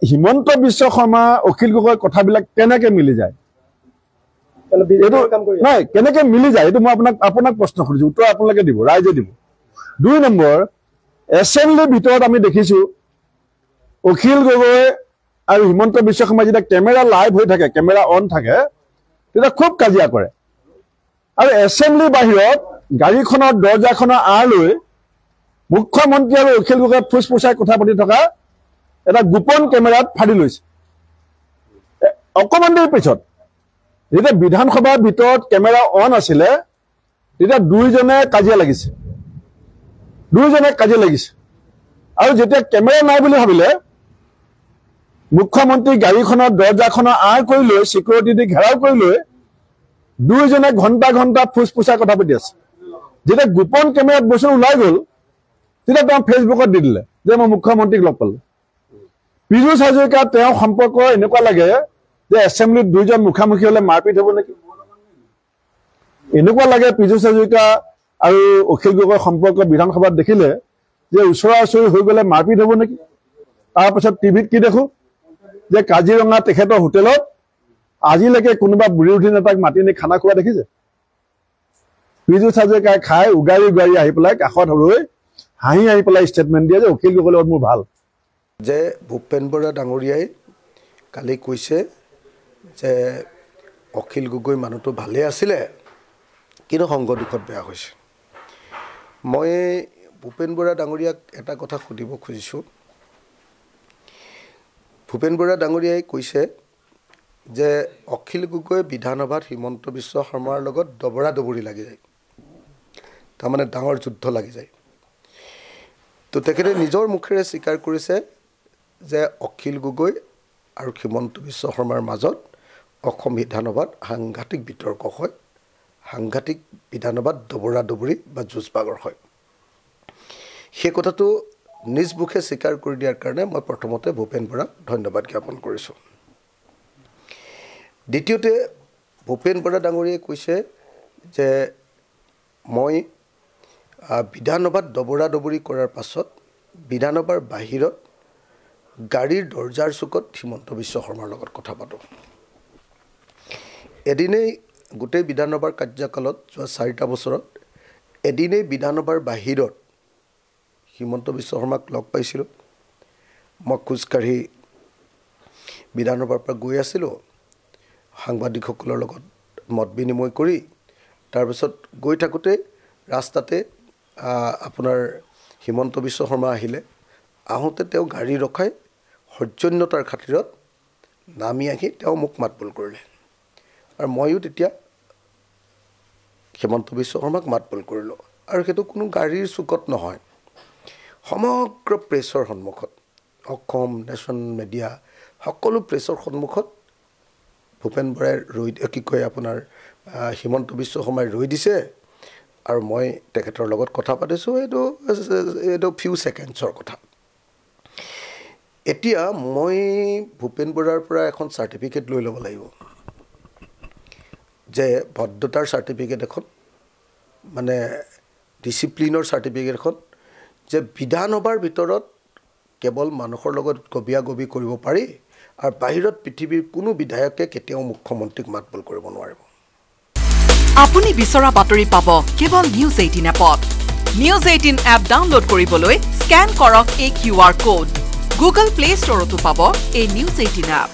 হিমন্ত বিশ্ব শৰ্মা অখিল গগৈ কথাবিলাক কেনেকে মিলি যায় নাই কেনেকে মিলি যায় এইটো মই আপোনাক প্ৰশ্ন কৰিছো উত্তৰ আপোনালোকে দিব ৰাইজে দিব 2 নম্বৰ এছেম্বলিৰ ভিতৰত আমি দেখিছো অখিল গগৈ আৰু হিমন্ত বিশ্ব শৰ্মা যেতিয়া কেমেৰা লাইভ হৈ থাকে কেমেৰা অন থাকে তেতিয়া খুব কাজিয়া কৰে আৰু এছেম্বলিৰ বাহিৰত গাড়ীখনৰ দৰ্জাখনৰ আঁৰলৈ মুখ্যমন্ত্ৰী আৰু অখিল গগৈ ফুসফুসাই কথা পাতি থকা এটা গোপন কেমেৰাত ফাড়ি লৈছে অকমান দেৰি পিছত যেতিয়া বিধানসভাৰ ভিতৰত কেমেৰা অন আছিলে তেতিয়া দুইজনে কাজিয়া লাগিছে আৰু যেতিয়া কেমেৰা নাই বুলি ভাবিলে মুখ্যমন্ত্ৰী গাড়ীখনৰ দৰ্জাখনৰ আঁৰ কৰি লৈ সিকিউৰিটি দি ঘেৰাও কৰি লৈ দুইজনে ঘণ্টা ঘণ্টা ফুসফুসাই কথা পাতি আছে যেতিয়া গোপন কেমেৰাত বস্তু ওলাই গ'ল তেতিয়া তেওঁ ফেচবুকত দি দিলে যে মই মুখ্যমন্ত্ৰীক লগ পালো পীযুষ হাজৰিকা তেওঁ সম্পৰ্ক এনেকুৱা লাগে যে এছেম্বলিত দুইজন মুখামুখি হলে মাৰপিট হ'ব নেকি এনেকুৱা লাগে পীযুষ হাজৰিকা আৰু অখিল গগৈৰ সম্পৰ্ক বিধানসভাত দেখিলে যে ওচৰা-ওচৰি হৈ গ'লে মাৰপিট হ'ব নেকি তাৰপিছত টিভিত কি দেখো যে কাজিৰঙা তেখেতৰ হোটেলত আজিলৈকে কোনোবা বুঢ়ী উঠি নেতাক মাতি নি খানা খোৱা দেখিছে পীযুষ হাজৰিকাই খাই উগাৰি আহি পেলাই কাষত ৰৈ হাঁহি আহি পেলাই ষ্টেটমেণ্ট দিয়ে যে অখিল গগৈৰ লগত মোৰ ভাল যে ভূপেন বৰা ডাঙৰীয়াই কালি কৈছে যে অখিল গগৈ মানুহটো ভালে আছিলে কিন্তু সংগ দুখত বেয়া হৈছে মই ভূপেন বৰা ডাঙৰীয়াক এটা কথা সুধিব খুজিছোঁ ভূপেন বৰা ডাঙৰীয়াই কৈছে যে অখিল গগৈ বিধানসভাত হিমন্ত বিশ্ব শৰ্মাৰ লগত দবৰা দবৰি লাগি যায় তাৰমানে ডাঙৰ যুদ্ধ লাগি যায় তো তেখেতে নিজৰ মুখেৰে স্বীকাৰ কৰিছে যে অখিল গগৈ আৰু হিমন্ত বিশ্ব শৰ্মাৰ মাজত অসম বিধানসভাত সাংঘাতিক বিতৰ্ক হয় সাংঘাতিক বিধানসভাত দবৰা দবৰি বা যুঁজবাগৰ হয় সেই কথাটো নিজ মুখে স্বীকাৰ কৰি দিয়াৰ কাৰণে মই প্ৰথমতে ভূপেন বৰাক ধন্যবাদ জ্ঞাপন কৰিছোঁ দ্বিতীয়তে ভূপেন বৰা ডাঙৰীয়াই কৈছে যে মই বিধানসভাত দবৰা দবৰি কৰাৰ পাছত বিধানসভাৰ বাহিৰত গাড়ীৰ দৰ্জাৰ চুকত হিমন্ত বিশ্ব শৰ্মাৰ লগত কথা পাতোঁ এদিনেই গোটেই বিধানসভাৰ কাৰ্যকালত যোৱা 4টা বছৰত এদিনেই বিধানসভাৰ বাহিৰত হিমন্ত বিশ্ব শৰ্মাক লগ পাইছিলোঁ মই খোজকাঢ়ি বিধানসভাৰ পৰা গৈ আছিলোঁ সাংবাদিকসকলৰ লগত মত বিনিময় কৰি তাৰপিছত গৈ থাকোঁতে ৰাস্তাতে আপোনাৰ হিমন্ত বিশ্ব শৰ্মা আহিলে আহোঁতে তেওঁ গাড়ী ৰখাই সৌজন্যতাৰ খাতিৰত নামি আহি তেওঁ মোক মাতবোল কৰিলে আৰু ময়ো তেতিয়া হিমন্ত বিশ্ব শৰ্মাক মাতবোল কৰিলোঁ আৰু সেইটো কোনো গাড়ীৰ চুকত নহয় সমগ্ৰ প্ৰেছৰ সন্মুখত অসম নেশ্যনেল মিডিয়া সকলো প্ৰেছৰ সন্মুখত ভূপেন বৰাই কি কয় আপোনাৰ হিমন্ত বিশ্ব শৰ্মাই ৰৈ দিছে আৰু মই তেখেতৰ লগত কথা পাতিছোঁ এইটো ফিউ ছেকেণ্ডছৰ কথা এতিয়া মই ভূপেন বৰাৰ পৰা এখন চাৰ্টিফিকেট লৈ ল'ব লাগিব যে ভদ্ৰতাৰ চাৰ্টিফিকেট এখন মানে ডিচিপ্লিনৰ চাৰ্টিফিকেট এখন যে বিধানসভাৰ ভিতৰত কেৱল মানুহৰ লগত গবিয়াগবি কৰিব পাৰি আৰু বাহিৰত পৃথিৱীৰ কোনো বিধায়কে কেতিয়াও মুখ্যমন্ত্ৰীক মাতবোল কৰিব নোৱাৰিব আপুনি বিচৰা বাতৰি পাব কেৱল নিউজ 18 এপত নিউজ 18 এপ ডাউনলোড কৰিবলৈ স্ক্যান কৰক এই QR কোড গুগল প্লে ষ্টৰতো পাব এই নিউজ 18 এপ